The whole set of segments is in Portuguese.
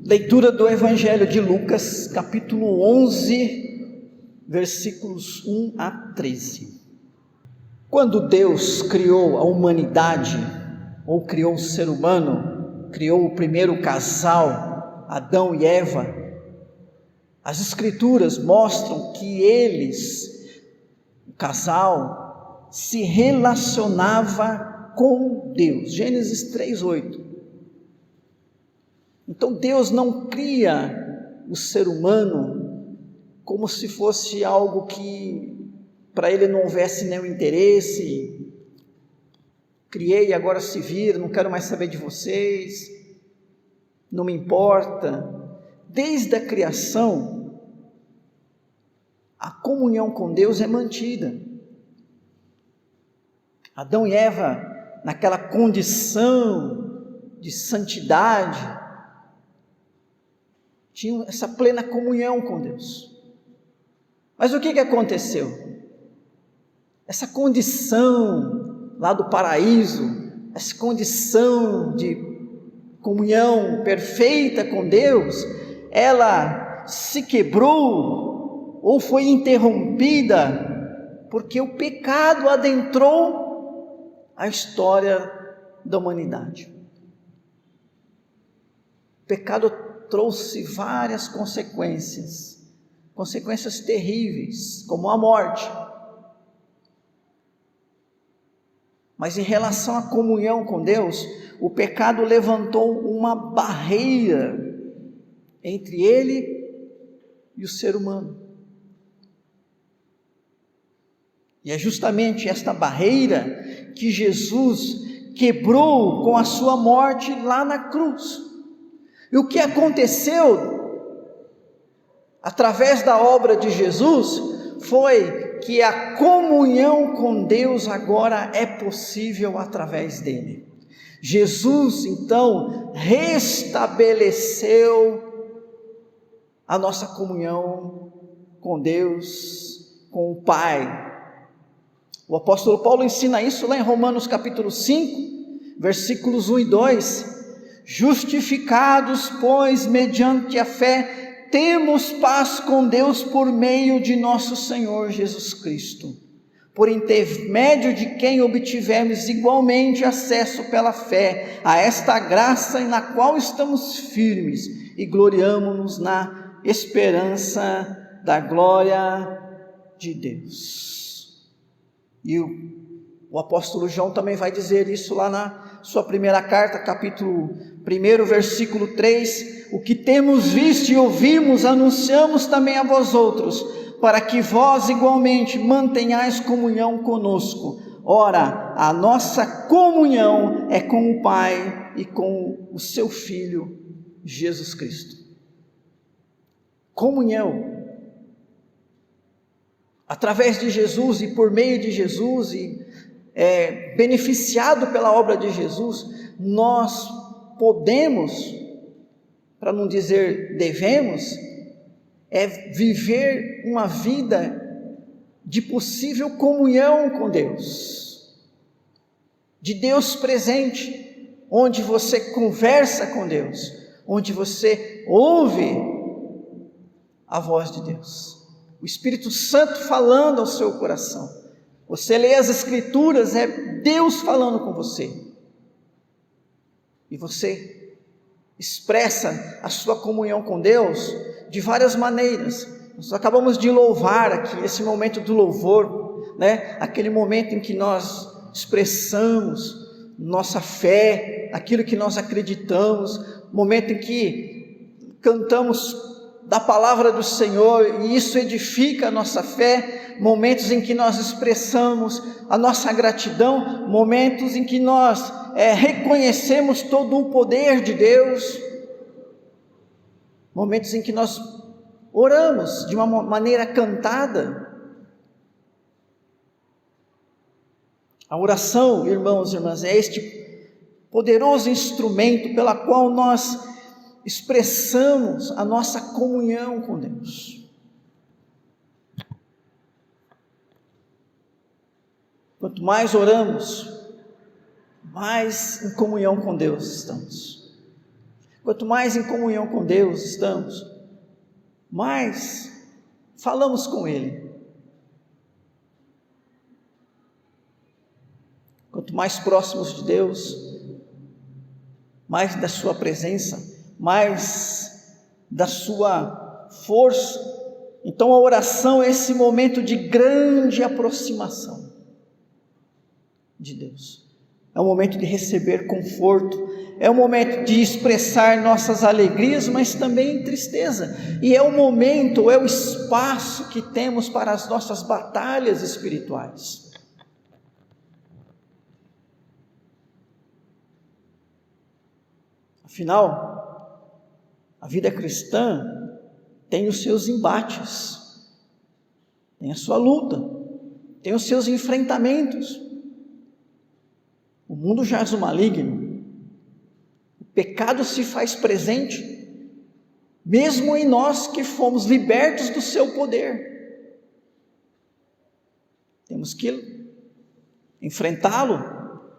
Leitura do Evangelho de Lucas, capítulo 11, versículos 1 a 13. Quando Deus criou a humanidade, ou criou o ser humano, criou o primeiro casal, Adão e Eva, as Escrituras mostram que eles, o casal, se relacionava com Deus. Gênesis 3:8. Então Deus não cria o ser humano como se fosse algo que para ele não houvesse nenhum interesse. Criei, agora se vira, não quero mais saber de vocês, não me importa. Desde a criação, a comunhão com Deus é mantida. Adão e Eva, naquela condição de santidade, tinham essa plena comunhão com Deus. Mas o que aconteceu? Essa condição lá do paraíso, essa condição de comunhão perfeita com Deus, ela se quebrou ou foi interrompida porque o pecado adentrou a história da humanidade. O pecado trouxe várias consequências terríveis, como a morte. Mas em relação à comunhão com Deus, o pecado levantou uma barreira entre ele e o ser humano. E é justamente esta barreira que Jesus quebrou com a sua morte lá na cruz. E o que aconteceu através da obra de Jesus foi que a comunhão com Deus agora é possível através dele. Jesus então restabeleceu a nossa comunhão com Deus, com o Pai. O apóstolo Paulo ensina isso lá em Romanos capítulo 5, versículos 1 e 2. Justificados, pois, mediante a fé, temos paz com Deus por meio de nosso Senhor Jesus Cristo, por intermédio de quem obtivemos igualmente acesso pela fé a esta graça na qual estamos firmes e gloriamo-nos na esperança da glória de Deus. E o apóstolo João também vai dizer isso lá na sua primeira carta, capítulo 1, versículo 3, o que temos visto e ouvimos, anunciamos também a vós outros, para que vós igualmente mantenhais comunhão conosco. Ora, a nossa comunhão é com o Pai e com o seu Filho, Jesus Cristo. Comunhão. Através de Jesus e por meio de Jesus beneficiado pela obra de Jesus, nós podemos, para não dizer devemos, viver uma vida de possível comunhão com Deus, de Deus presente, onde você conversa com Deus, onde você ouve a voz de Deus, o Espírito Santo falando ao seu coração. Você lê as Escrituras, é Deus falando com você, e você expressa a sua comunhão com Deus de várias maneiras. Nós acabamos de louvar aqui, esse momento do louvor, né? Aquele momento em que nós expressamos nossa fé, aquilo que nós acreditamos, momento em que cantamos da palavra do Senhor, e isso edifica a nossa fé, momentos em que nós expressamos a nossa gratidão, momentos em que nós reconhecemos todo o poder de Deus, momentos em que nós oramos de uma maneira cantada. A oração, irmãos e irmãs, é este poderoso instrumento pela qual nós expressamos a nossa comunhão com Deus. Quanto mais oramos, mais em comunhão com Deus estamos. Quanto mais em comunhão com Deus estamos, mais falamos com Ele. Quanto mais próximos de Deus, mais da sua presença, mais da sua força. Então a oração é esse momento de grande aproximação de Deus. É um momento de receber conforto, é um momento de expressar nossas alegrias, mas também tristeza. E é o momento, é o espaço que temos para as nossas batalhas espirituais. Afinal, a vida cristã tem os seus embates, tem a sua luta, tem os seus enfrentamentos. O mundo jaz o maligno, o pecado se faz presente, mesmo em nós que fomos libertos do seu poder. Temos que enfrentá-lo,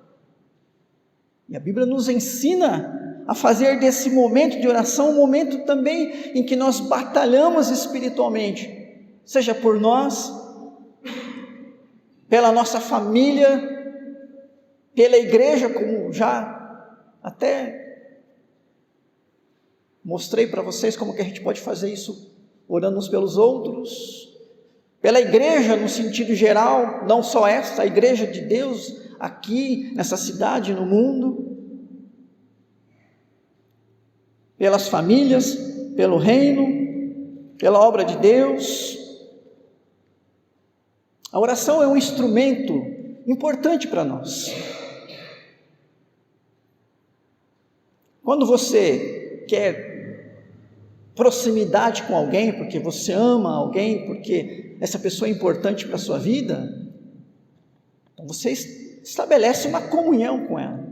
e a Bíblia nos ensina a fazer desse momento de oração um momento também em que nós batalhamos espiritualmente, seja por nós, pela nossa família, pela igreja, como já até mostrei para vocês como que a gente pode fazer isso, orando uns pelos outros, pela igreja no sentido geral, não só essa, a igreja de Deus aqui nessa cidade, no mundo, pelas famílias, pelo reino, pela obra de Deus. A oração é um instrumento importante para nós. Quando você quer proximidade com alguém, porque você ama alguém, porque essa pessoa é importante para a sua vida, então você estabelece uma comunhão com ela.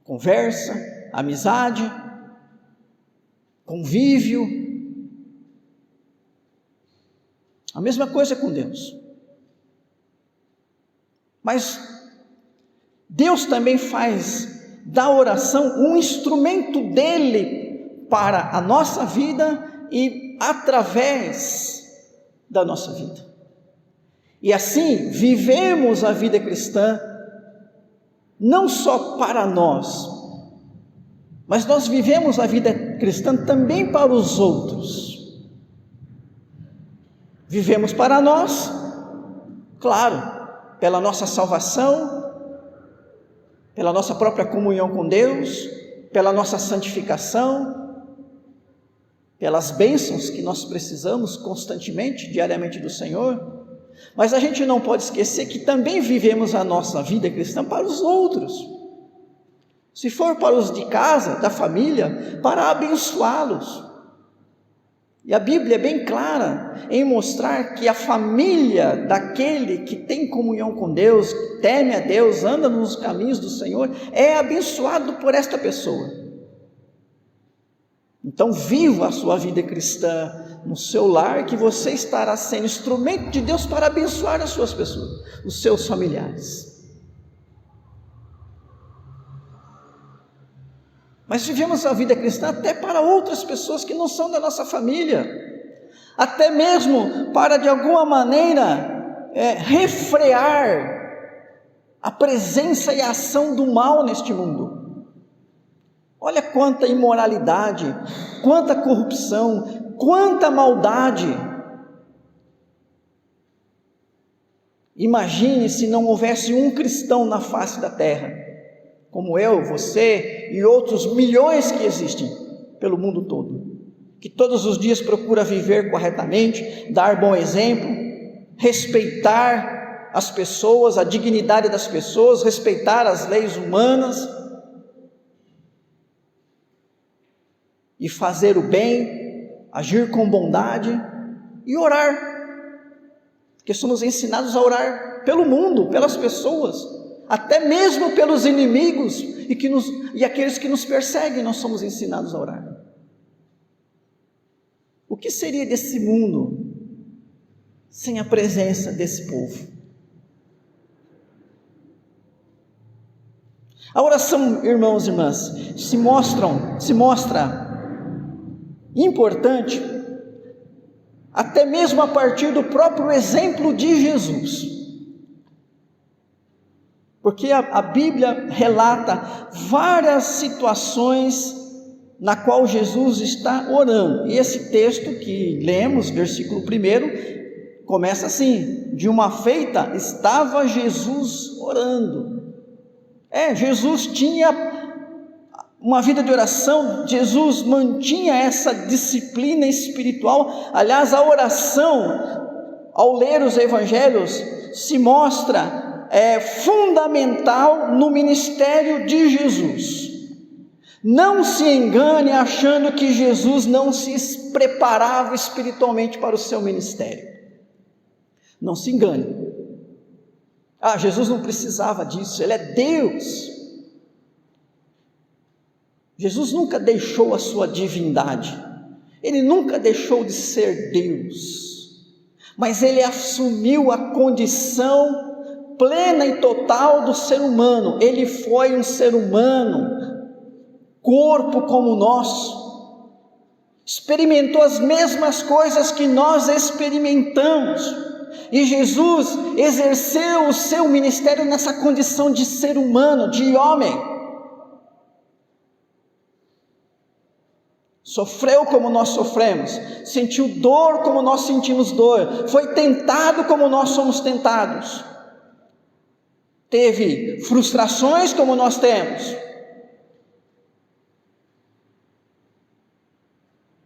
Conversa, amizade, convívio. A mesma coisa com Deus. Mas Deus também faz da oração um instrumento dele para a nossa vida e através da nossa vida. E assim vivemos a vida cristã não só para nós, mas nós vivemos a vida cristã também para os outros. Vivemos para nós, claro, pela nossa salvação, pela nossa própria comunhão com Deus, pela nossa santificação, pelas bênçãos que nós precisamos constantemente, diariamente do Senhor, mas a gente não pode esquecer que também vivemos a nossa vida cristã para os outros. Se for para os de casa, da família, para abençoá-los. E a Bíblia é bem clara em mostrar que a família daquele que tem comunhão com Deus, teme a Deus, anda nos caminhos do Senhor, é abençoado por esta pessoa. Então viva a sua vida cristã no seu lar, que você estará sendo instrumento de Deus para abençoar as suas pessoas, os seus familiares. Mas vivemos a vida cristã até para outras pessoas que não são da nossa família, até mesmo para de alguma maneira refrear a presença e a ação do mal neste mundo. Olha quanta imoralidade, quanta corrupção, quanta maldade. Imagine se não houvesse um cristão na face da terra, como eu, você e outros milhões que existem pelo mundo todo, que todos os dias procura viver corretamente, dar bom exemplo, respeitar as pessoas, a dignidade das pessoas, respeitar as leis humanas e fazer o bem, agir com bondade e orar, porque somos ensinados a orar pelo mundo, pelas pessoas, até mesmo pelos inimigos e aqueles que nos perseguem, nós somos ensinados a orar. O que seria desse mundo sem a presença desse povo? A oração, irmãos e irmãs, se mostra importante até mesmo a partir do próprio exemplo de Jesus. Porque a Bíblia relata várias situações na qual Jesus está orando. E esse texto que lemos, versículo 1, começa assim: de uma feita estava Jesus orando. Jesus tinha uma vida de oração, Jesus mantinha essa disciplina espiritual. Aliás, a oração, ao ler os evangelhos, se mostra fundamental no ministério de Jesus. Não se engane achando que Jesus não se preparava espiritualmente para o seu ministério. Não se engane. Jesus não precisava disso, Ele é Deus. Jesus nunca deixou a sua divindade, Ele nunca deixou de ser Deus, mas Ele assumiu a condição plena e total do ser humano. Ele foi um ser humano, corpo como o nosso, experimentou as mesmas coisas que nós experimentamos, e Jesus exerceu o seu ministério nessa condição de ser humano, de homem. Sofreu como nós sofremos, sentiu dor como nós sentimos dor, foi tentado como nós somos tentados, teve frustrações como nós temos,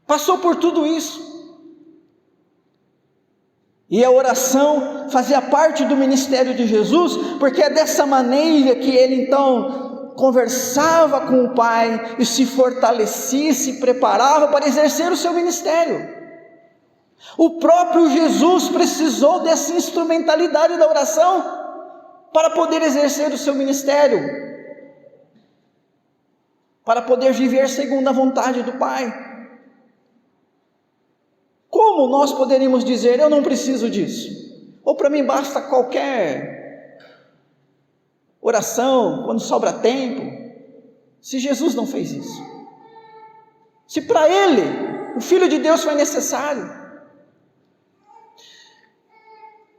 passou por tudo isso. E a oração fazia parte do ministério de Jesus, porque é dessa maneira que ele então conversava com o Pai e se fortalecia, se preparava para exercer o seu ministério. O próprio Jesus precisou dessa instrumentalidade da oração para poder exercer o seu ministério, para poder viver segundo a vontade do Pai. Como nós poderíamos dizer: eu não preciso disso, ou para mim basta qualquer oração quando sobra tempo, se Jesus não fez isso? Se para Ele, o Filho de Deus, foi necessário.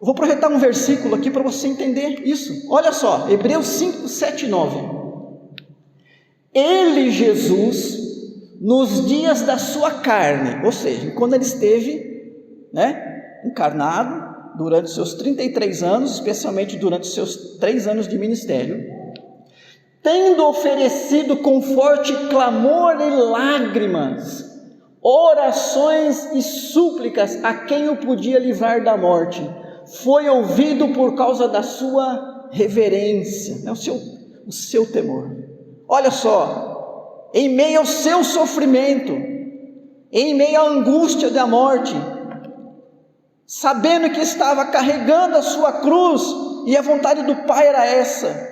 Vou projetar um versículo aqui para você entender isso. Olha só, Hebreus 5, 7 e 9. Ele, Jesus, nos dias da sua carne, ou seja, quando ele esteve encarnado, durante os seus 33 anos, especialmente durante os seus 3 anos de ministério, tendo oferecido com forte clamor e lágrimas, orações e súplicas a quem o podia livrar da morte, foi ouvido por causa da sua reverência, o seu temor. Olha só, em meio ao seu sofrimento, em meio à angústia da morte, sabendo que estava carregando a sua cruz, e a vontade do Pai era essa,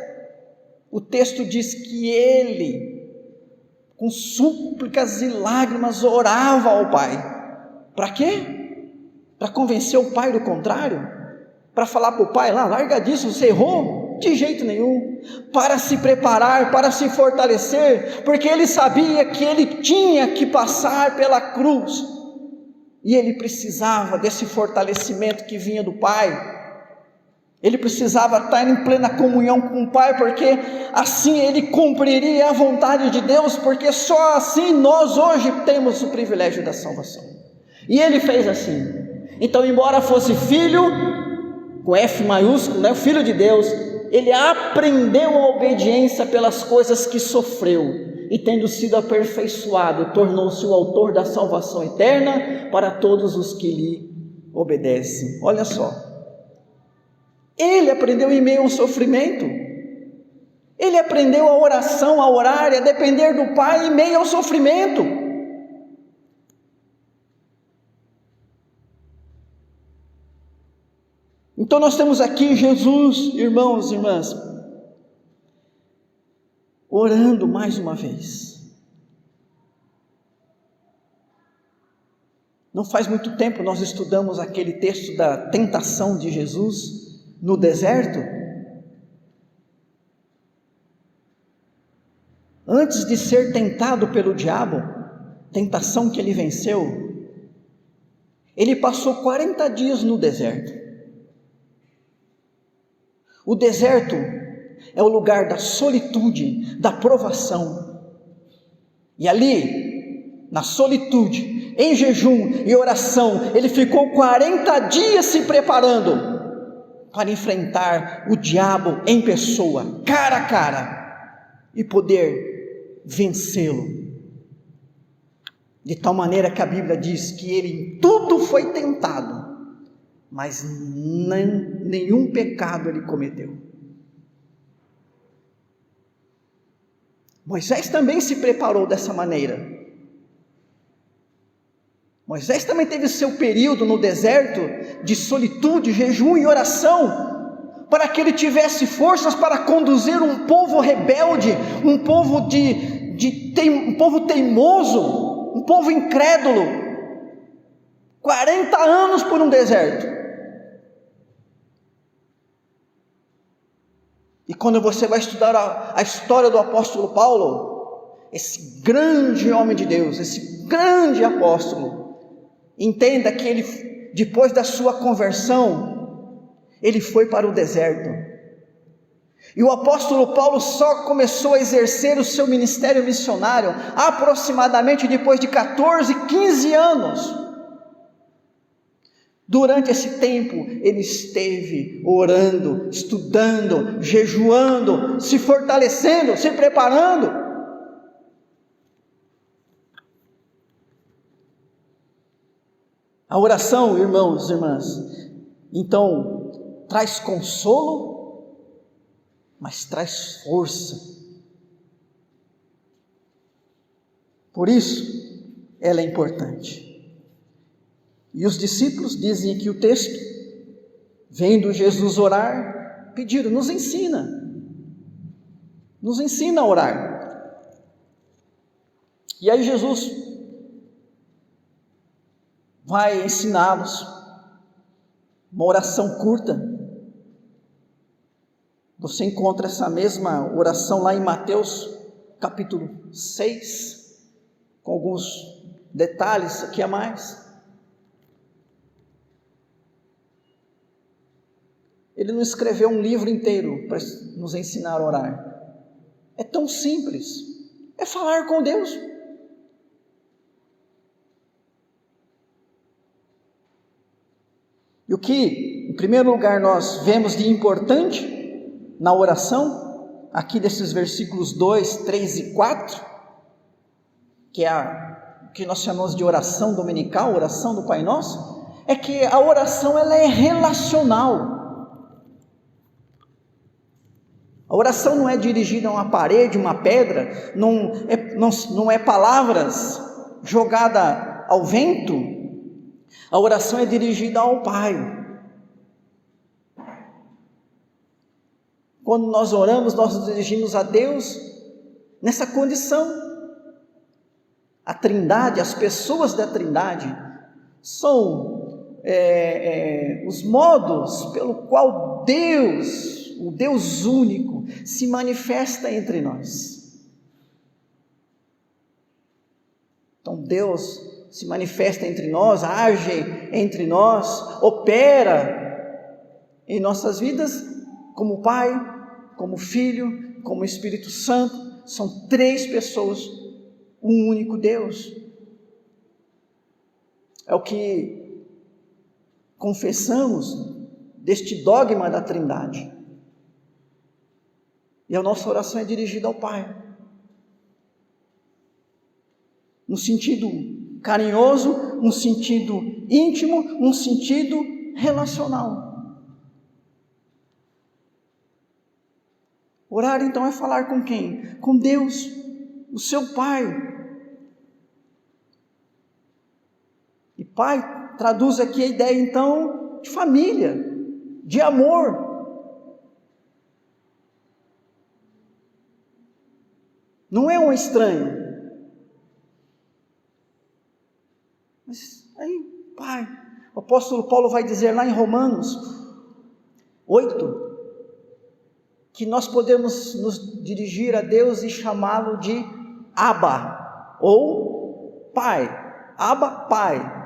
o texto diz que ele, com súplicas e lágrimas, orava ao Pai. Para quê? Para convencer o Pai do contrário? Para falar para o Pai lá: larga disso, você errou? De jeito nenhum. Para se preparar, para se fortalecer, porque ele sabia que ele tinha que passar pela cruz, e ele precisava desse fortalecimento que vinha do Pai. Ele precisava estar em plena comunhão com o Pai, porque assim ele cumpriria a vontade de Deus, porque só assim nós hoje temos o privilégio da salvação. E ele fez assim. Então, embora fosse filho, com F maiúsculo, o filho de Deus, ele aprendeu a obediência pelas coisas que sofreu, e tendo sido aperfeiçoado, tornou-se o autor da salvação eterna para todos os que lhe obedecem. Olha só, ele aprendeu em meio ao sofrimento, ele aprendeu a oração, a orar, a depender do Pai em meio ao sofrimento. Então nós temos aqui Jesus, irmãos e irmãs, orando mais uma vez. Não faz muito tempo nós estudamos aquele texto da tentação de Jesus no deserto, antes de ser tentado pelo diabo, tentação que ele venceu, ele passou 40 dias no deserto. O deserto é o lugar da solitude, da provação. E ali, na solitude, em jejum e oração, ele ficou 40 dias se preparando para enfrentar o diabo em pessoa, cara a cara, e poder vencê-lo. De tal maneira que a Bíblia diz que ele em tudo foi tentado, mas nenhum pecado ele cometeu. Moisés também se preparou dessa maneira. Moisés também teve seu período no deserto de solitude, jejum e oração, para que ele tivesse forças para conduzir um povo rebelde, um povo um povo teimoso, um povo incrédulo, 40 anos por um deserto. E quando você vai estudar a história do apóstolo Paulo, esse grande homem de Deus, esse grande apóstolo, entenda que ele, depois da sua conversão, ele foi para o deserto. E o apóstolo Paulo só começou a exercer o seu ministério missionário aproximadamente depois de 14, 15 anos. Durante esse tempo, ele esteve orando, estudando, jejuando, se fortalecendo, se preparando. A oração, irmãos e irmãs, então, traz consolo, mas traz força. Por isso, ela é importante. E os discípulos dizem aqui o texto, vendo Jesus orar, pediram, nos ensina a orar. E aí Jesus vai ensiná-los uma oração curta. Você encontra essa mesma oração lá em Mateus capítulo 6, com alguns detalhes aqui a mais. Ele não escreveu um livro inteiro para nos ensinar a orar. É tão simples, é falar com Deus. E o que, em primeiro lugar, nós vemos de importante na oração, aqui desses versículos 2, 3 e 4, que é o que nós chamamos de oração dominical, oração do Pai Nosso, é que a oração ela é relacional. A oração não é dirigida a uma parede, uma pedra, não é palavras jogadas ao vento. A oração é dirigida ao Pai. Quando nós oramos, nós nos dirigimos a Deus nessa condição. A Trindade, as pessoas da Trindade, são os modos pelo qual Deus, o Deus único, se manifesta entre nós. Então Deus se manifesta entre nós, age entre nós, opera em nossas vidas como Pai, como Filho, como Espírito Santo. São três pessoas, um único Deus. É o que confessamos deste dogma da Trindade. E a nossa oração é dirigida ao Pai, no sentido carinhoso, no sentido íntimo, no sentido relacional. Orar então é falar com quem? Com Deus, o seu Pai. E Pai traduz aqui a ideia então de família, de amor. Não é um estranho. Mas aí, Pai, o apóstolo Paulo vai dizer lá em Romanos 8, que nós podemos nos dirigir a Deus e chamá-lo de Abba, ou Pai. Abba, Pai.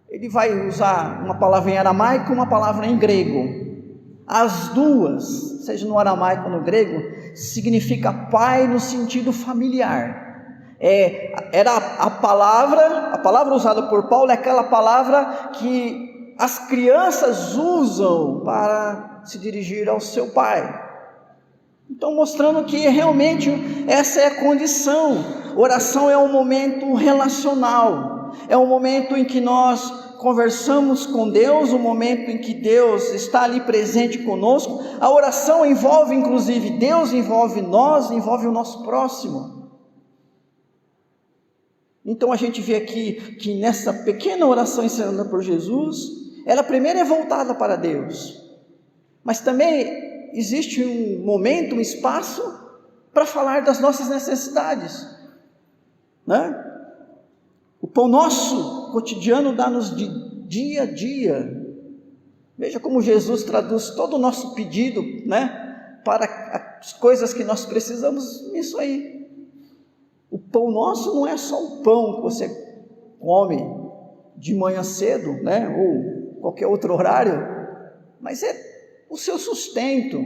Ele vai usar uma palavra em aramaico e uma palavra em grego. As duas, seja no aramaico ou no grego, significa pai no sentido familiar. Era a palavra usada por Paulo é aquela palavra que as crianças usam para se dirigir ao seu pai. Então, mostrando que realmente essa é a condição. Oração é um momento relacional, é um momento em que nós conversamos com Deus, um momento em que Deus está ali presente conosco. A oração envolve inclusive Deus, envolve nós, envolve o nosso próximo. Então a gente vê aqui que nessa pequena oração ensinada por Jesus, ela primeiro é voltada para Deus, mas também existe um momento, um espaço para falar das nossas necessidades, né? O pão nosso cotidiano dá-nos de dia a dia. Veja como Jesus traduz todo o nosso pedido, né, para as coisas que nós precisamos nisso aí. O pão nosso não é só o pão que você come de manhã cedo, né, ou qualquer outro horário, mas é o seu sustento,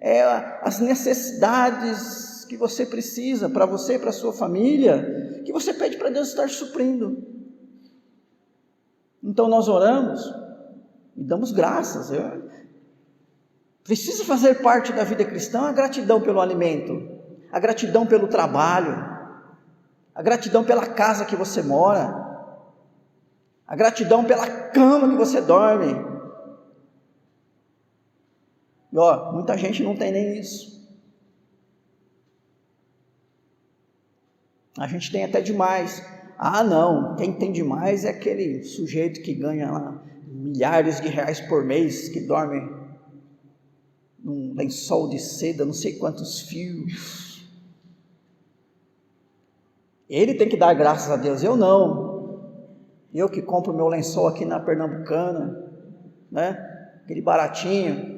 é as necessidades que você precisa para você e para a sua família, que você pede para Deus estar suprindo. Então nós oramos e damos graças. Precisa fazer parte da vida cristã a gratidão pelo alimento, a gratidão pelo trabalho, a gratidão pela casa que você mora, a gratidão pela cama que você dorme. E muita gente não tem nem isso. A gente tem até demais. Não, quem tem demais é aquele sujeito que ganha lá milhares de reais por mês, que dorme num lençol de seda, não sei quantos fios. Ele tem que dar graças a Deus, eu não. Eu que compro meu lençol aqui na Pernambucana, né? Aquele baratinho,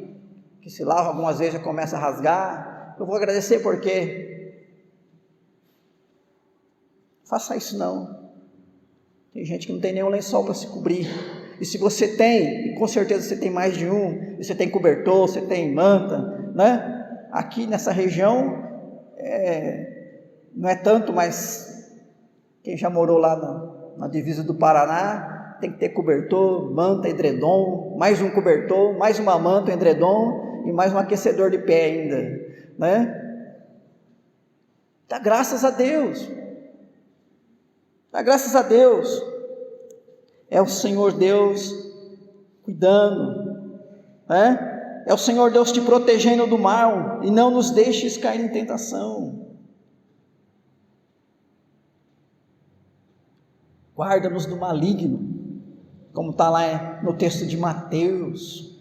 que se lava algumas vezes já começa a rasgar. Eu vou agradecer por quê? Faça isso não. Tem gente que não tem nenhum lençol para se cobrir. E se você tem, e com certeza você tem mais de um, você tem cobertor, você tem manta, né? Aqui nessa região, não é tanto, mas quem já morou lá na divisa do Paraná, tem que ter cobertor, manta, edredom, mais um cobertor, mais uma manta, edredom, e mais um aquecedor de pé ainda, né? Dá graças a Deus. Dá graças a Deus. É o Senhor Deus cuidando, né? É o Senhor Deus te protegendo do mal, e não nos deixes cair em tentação. Guarda-nos do maligno, como está lá no texto de Mateus.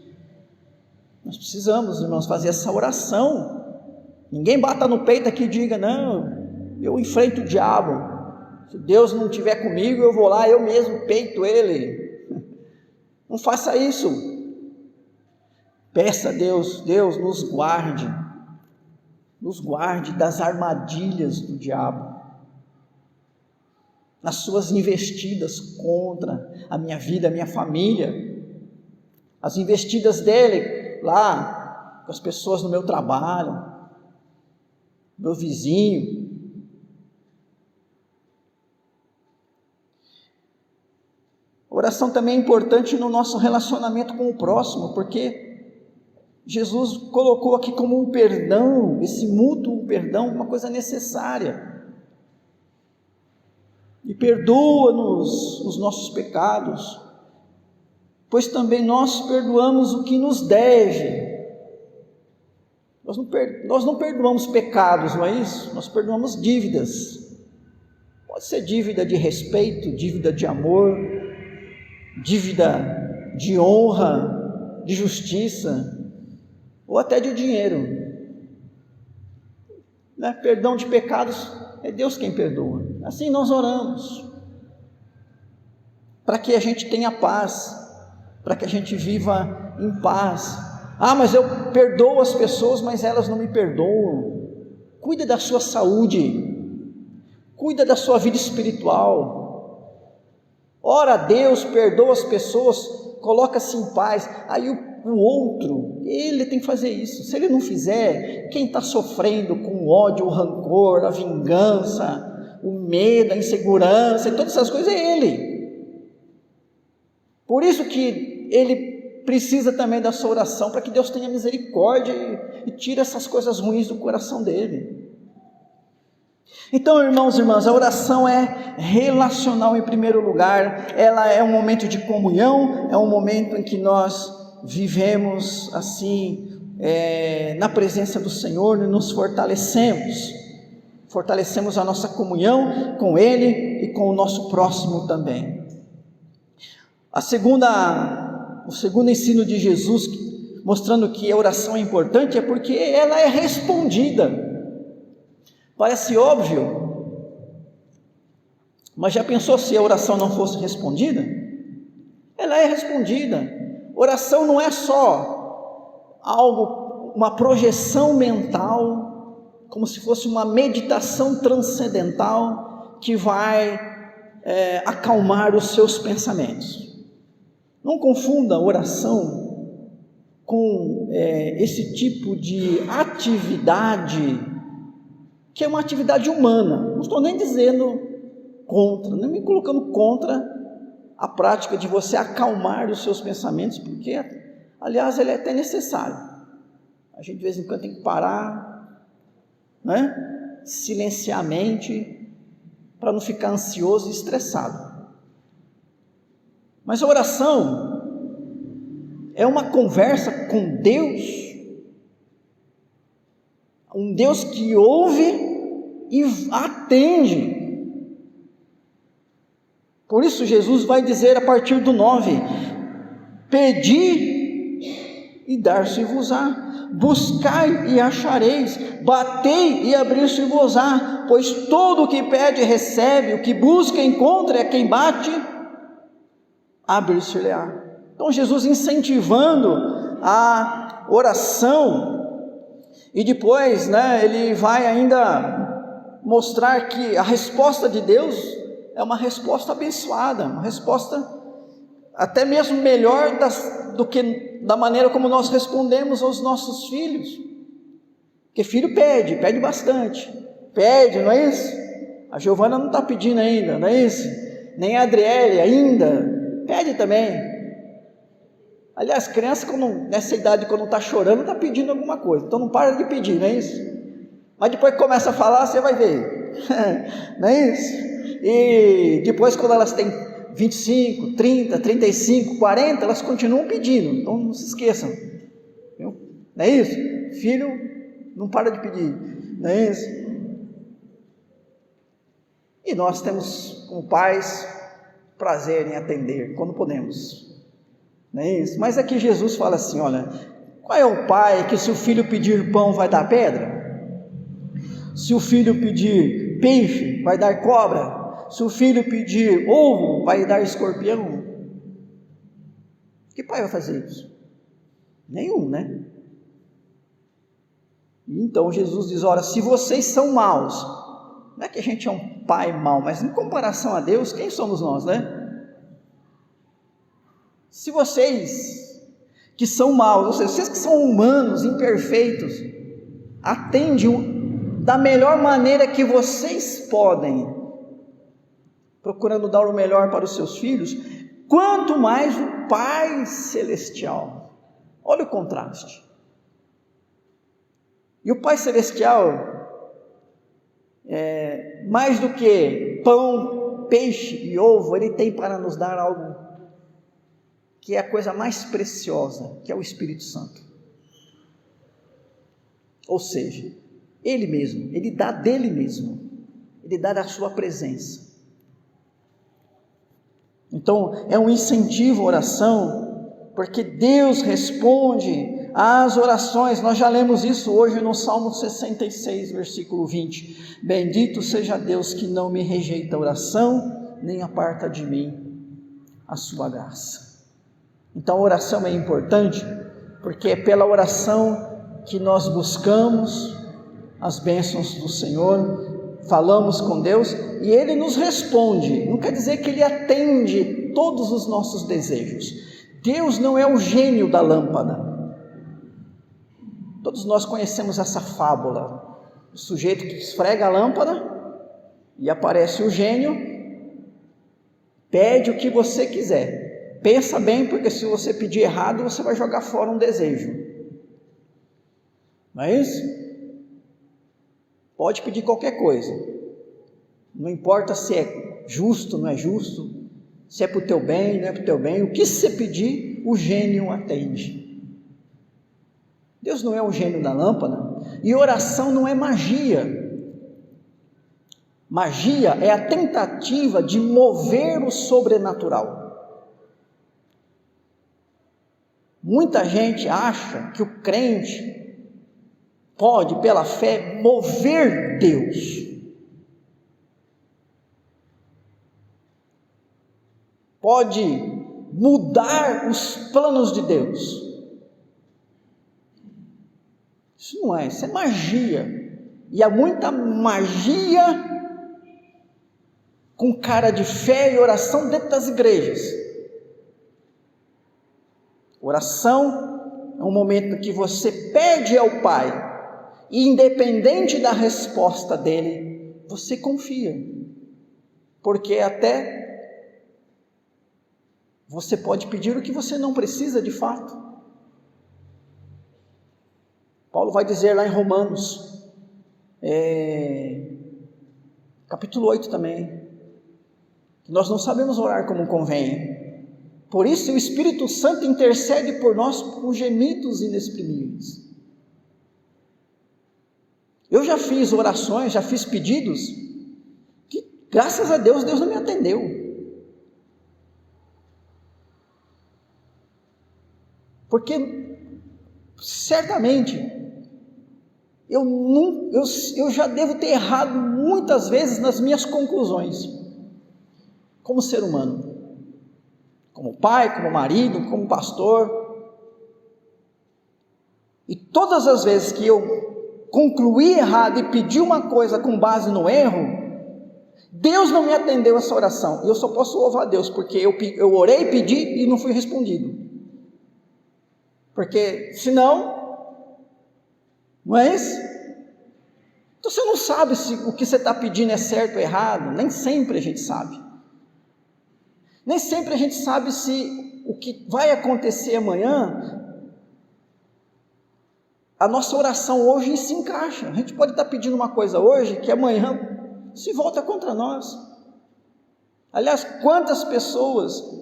Nós precisamos, irmãos, fazer essa oração. Ninguém bata no peito aqui e diga, não, eu enfrento o diabo. Se Deus não estiver comigo, eu vou lá, eu mesmo peito ele. Não faça isso. Peça a Deus, Deus nos guarde das armadilhas do diabo, nas suas investidas contra a minha vida, a minha família, as investidas dele lá com as pessoas no meu trabalho, meu vizinho. Oração também é importante no nosso relacionamento com o próximo, porque Jesus colocou aqui como um perdão, esse mútuo perdão, uma coisa necessária. E perdoa-nos os nossos pecados, pois também nós perdoamos o que nos deve. Nós não perdoamos pecados, não é isso? Nós perdoamos dívidas. Pode ser dívida de respeito, dívida de amor, dívida de honra, de justiça, ou até de dinheiro, né? Perdão de pecados é Deus quem perdoa. Assim nós oramos, para que a gente tenha paz, para que a gente viva em paz, Ah, mas eu perdoo as pessoas, mas elas não me perdoam. Cuida da sua saúde, cuida da sua vida espiritual, ora a Deus, perdoa as pessoas, coloca-se em paz. Aí o outro, ele tem que fazer isso. Se ele não fizer, quem está sofrendo com o ódio, o rancor, a vingança, o medo, a insegurança e todas essas coisas, é ele. Por isso que ele precisa também da sua oração, para que Deus tenha misericórdia e tire essas coisas ruins do coração dele. Então, irmãos e irmãs, a oração é relacional em primeiro lugar, ela é um momento de comunhão, é um momento em que nós vivemos assim, na presença do Senhor, e nos fortalecemos a nossa comunhão com Ele e com o nosso próximo também. O segundo ensino de Jesus, mostrando que a oração é importante, é porque ela é respondida. Parece óbvio, mas já pensou se a oração não fosse respondida? Ela é respondida. Oração não é só algo, uma projeção mental, como se fosse uma meditação transcendental que vai acalmar os seus pensamentos. Não confunda oração com esse tipo de atividade, que é uma atividade humana. Não estou nem dizendo contra, nem me colocando contra a prática de você acalmar os seus pensamentos, porque, aliás, ele é até necessário. A gente de vez em quando tem que parar, né? Silenciar a mente, para não ficar ansioso e estressado. Mas a oração é uma conversa com Deus, um Deus que ouve e atende. Por isso Jesus vai dizer a partir do 9: pedi e dar-se-vos-á, buscai e achareis, batei e abrir-se-vos-á, pois todo o que pede recebe, o que busca encontra, e a quem bate abrir-se-lhe-á. Então Jesus incentivando a oração, e depois, ele vai ainda mostrar que a resposta de Deus é uma resposta abençoada, uma resposta até mesmo melhor do que da maneira como nós respondemos aos nossos filhos. Porque filho pede bastante, pede, não é isso? A Giovana não está pedindo ainda, não é isso? Nem a Adriele ainda, pede também. Aliás, criança nessa idade, quando está chorando, está pedindo alguma coisa, então não para de pedir, não é isso? Mas depois que começa a falar, você vai ver, não é isso? E depois, quando elas têm 25, 30, 35, 40, elas continuam pedindo, então não se esqueçam, viu? Não é isso? Filho não para de pedir, não é isso? E nós temos, como pais, prazer em atender quando podemos, não é isso? Mas aqui Jesus fala assim: olha, qual é o pai que, se o filho pedir pão, vai dar pedra? Se o filho pedir peixe, vai dar cobra? Se o filho pedir ovo, vai dar escorpião? Que pai vai fazer isso? Nenhum, né? Então Jesus diz: olha, se vocês são maus, não é que a gente é um pai mau, mas em comparação a Deus, quem somos nós, né? Se vocês que são maus, ou seja, vocês que são humanos, imperfeitos, atendem da melhor maneira que vocês podem, procurando dar o melhor para os seus filhos, quanto mais o Pai Celestial. Olha o contraste. E o Pai Celestial, mais do que pão, peixe e ovo, Ele tem para nos dar algo que é a coisa mais preciosa, que é o Espírito Santo. Ou seja, Ele mesmo, Ele dá dele mesmo, Ele dá da sua presença. Então é um incentivo à oração, porque Deus responde às orações. Nós já lemos isso hoje no Salmo 66, versículo 20: bendito seja Deus que não me rejeita a oração, nem aparta de mim a sua graça. Então a oração é importante, porque é pela oração que nós buscamos as bênçãos do Senhor, falamos com Deus e Ele nos responde. Não quer dizer que Ele atende todos os nossos desejos. Deus não é o gênio da lâmpada. Todos nós conhecemos essa fábula, o sujeito que esfrega a lâmpada e aparece o gênio, pede o que você quiser, pensa bem, porque se você pedir errado, você vai jogar fora um desejo, não é isso? Pode pedir qualquer coisa, não importa se é justo, não é justo, se é para o teu bem, não é para o teu bem, o que você pedir, o gênio atende. Deus não é o gênio da lâmpada, e oração não é magia. Magia é a tentativa de mover o sobrenatural. Muita gente acha que o crente pode, pela fé, mover Deus. Pode mudar os planos de Deus. Isso não é, isso é magia. E há muita magia com cara de fé e oração dentro das igrejas. Oração é um momento que você pede ao Pai, e independente da resposta dele, você confia, porque até você pode pedir o que você não precisa de fato. Paulo vai dizer lá em Romanos, capítulo 8 também, que nós não sabemos orar como convém. Por isso o Espírito Santo intercede por nós com gemidos inexprimíveis. Eu já fiz orações, já fiz pedidos, que graças a Deus, Deus não me atendeu. Porque certamente eu já devo ter errado muitas vezes nas minhas conclusões, como ser humano, como pai, como marido, como pastor. E todas as vezes que eu concluí errado e pedi uma coisa com base no erro, Deus não me atendeu essa oração. E eu só posso louvar a Deus, porque eu orei, pedi e não fui respondido. Porque senão, não é isso? Então você não sabe se o que você está pedindo é certo ou errado. Nem sempre a gente sabe. Nem sempre a gente sabe se o que vai acontecer amanhã, a nossa oração hoje se encaixa. A gente pode estar pedindo uma coisa hoje que amanhã se volta contra nós. Aliás, quantas pessoas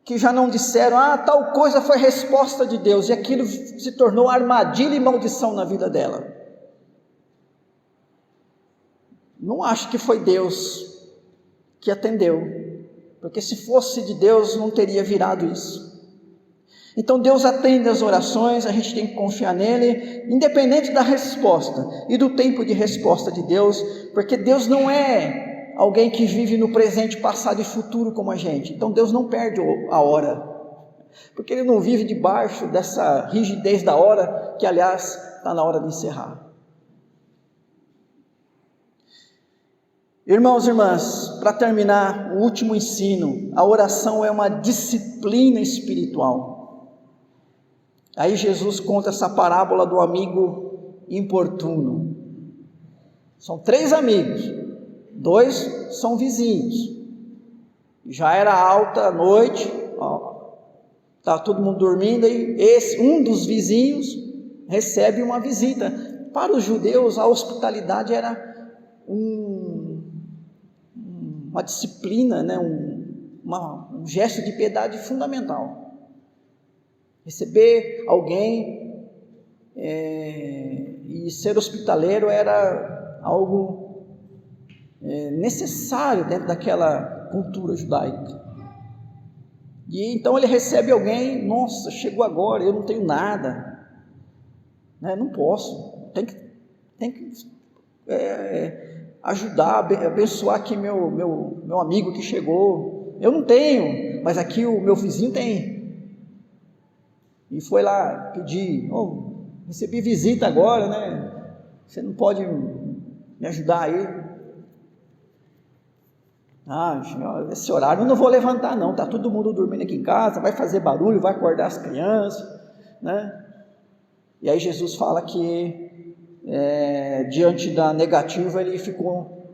que já não disseram, tal coisa foi resposta de Deus, e aquilo se tornou armadilha e maldição na vida dela. Não acho que foi Deus que atendeu, porque se fosse de Deus não teria virado isso. Então Deus atende as orações, a gente tem que confiar nele, independente da resposta e do tempo de resposta de Deus, porque Deus não é alguém que vive no presente, passado e futuro como a gente. Então Deus não perde a hora, porque Ele não vive debaixo dessa rigidez da hora, que aliás está na hora de encerrar. Irmãos e irmãs, para terminar, o último ensino: a oração é uma disciplina espiritual. Aí Jesus conta essa parábola do amigo importuno. São 3 amigos, 2 são vizinhos. Já era alta a noite, estava todo mundo dormindo, e um dos vizinhos recebe uma visita. Para os judeus, a hospitalidade era uma disciplina, né? um gesto de piedade fundamental. Receber alguém e ser hospitaleiro era algo necessário dentro daquela cultura judaica. E então ele recebe alguém, nossa, chegou agora, eu não tenho nada, né? Não posso, tem que ajudar, abençoar aqui meu amigo que chegou. Eu não tenho, mas aqui o meu vizinho tem. e foi lá pedir, recebi visita agora, né? Você não pode me ajudar aí? Senhor, esse horário eu não vou levantar não, está todo mundo dormindo aqui em casa, vai fazer barulho, vai acordar as crianças, né? E aí Jesus fala que diante da negativa ele ficou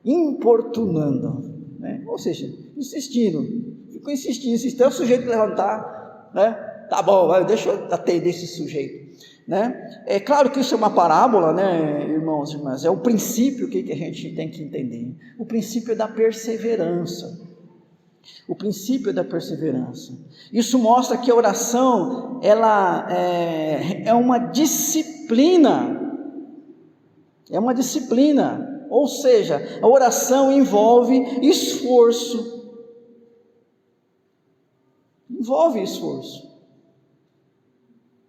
importunando, né? Ou seja, ficou insistindo, até o sujeito levantar, né? Tá bom, deixa eu atender esse sujeito, né? É claro que isso é uma parábola, né, irmãos e irmãs, é o princípio que a gente tem que entender, o princípio da perseverança, isso mostra que a oração, ela é uma disciplina, ou seja, a oração envolve esforço,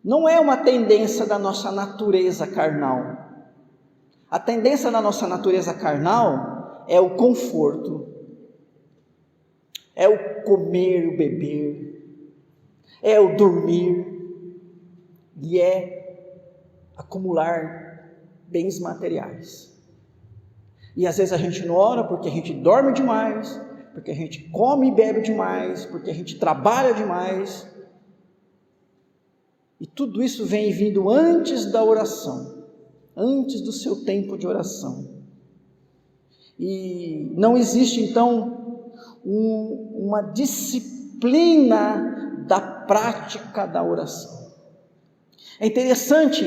não é uma tendência da nossa natureza carnal. A tendência da nossa natureza carnal é o conforto, é o comer, o beber, é o dormir, e é acumular bens materiais. E às vezes a gente não ora porque a gente dorme demais, porque a gente come e bebe demais, porque a gente trabalha demais. E tudo isso vem vindo antes da oração, antes do seu tempo de oração. E não existe então uma disciplina da prática da oração. É interessante,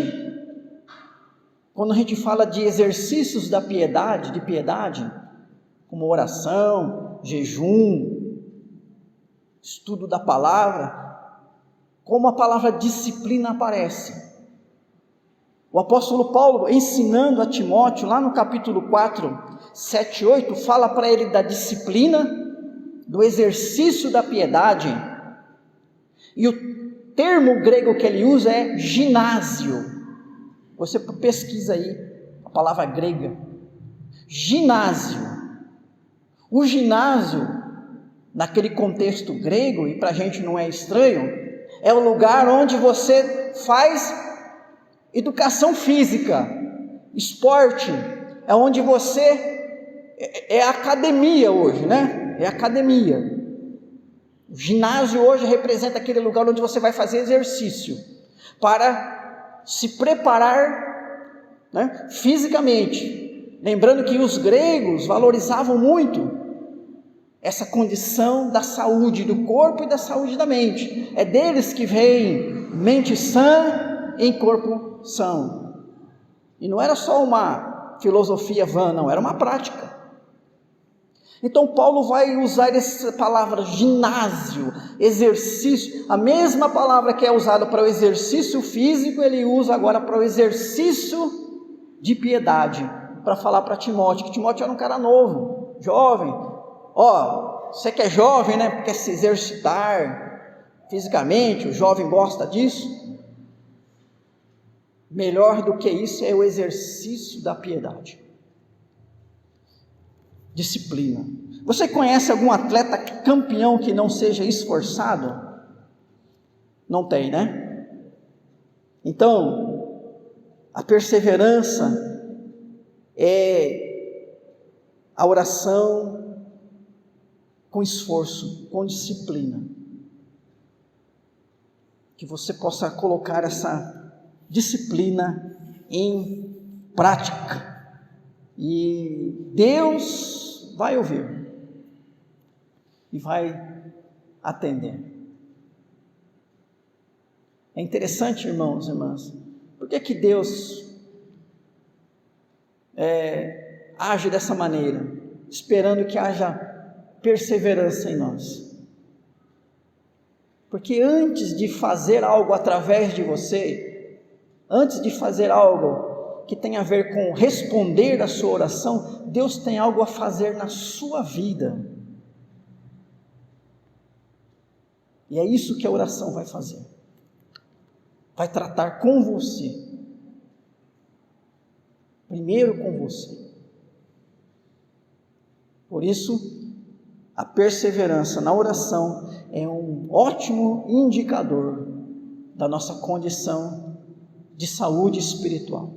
quando a gente fala de exercícios da piedade, como oração, jejum, estudo da palavra, como a palavra disciplina aparece. O apóstolo Paulo, ensinando a Timóteo, lá no capítulo 4, 7 e 8, fala para ele da disciplina, do exercício da piedade, e o termo grego que ele usa é ginásio. Você pesquisa aí a palavra grega, ginásio. O ginásio, naquele contexto grego, e para a gente não é estranho, é o lugar onde você faz educação física, esporte, é onde você, é academia hoje, né? É academia. O ginásio hoje representa aquele lugar onde você vai fazer exercício, para se preparar, né, fisicamente. Lembrando que os gregos valorizavam muito essa condição da saúde do corpo e da saúde da mente. É deles que vem mente sã em corpo são. E não era só uma filosofia vã, não, era uma prática. Então Paulo vai usar essa palavra ginásio, exercício, a mesma palavra que é usada para o exercício físico, ele usa agora para o exercício de piedade, para falar para Timóteo, que Timóteo era um cara novo, jovem. Você que é jovem, né, quer se exercitar fisicamente, o jovem gosta disso. Melhor do que isso é o exercício da piedade. Disciplina. Você conhece algum atleta campeão que não seja esforçado? Não tem, né? Então, a perseverança é a oração com esforço, com disciplina. Que você possa colocar essa disciplina em prática. E Deus vai ouvir e vai atender. É interessante, irmãos e irmãs, por que Deus age dessa maneira, esperando que haja perseverança em nós? Porque antes de fazer algo através de você, antes de fazer algo que tem a ver com responder a sua oração, Deus tem algo a fazer na sua vida. E é isso que a oração vai fazer. Vai tratar com você. Primeiro com você. Por isso, a perseverança na oração é um ótimo indicador da nossa condição de saúde espiritual.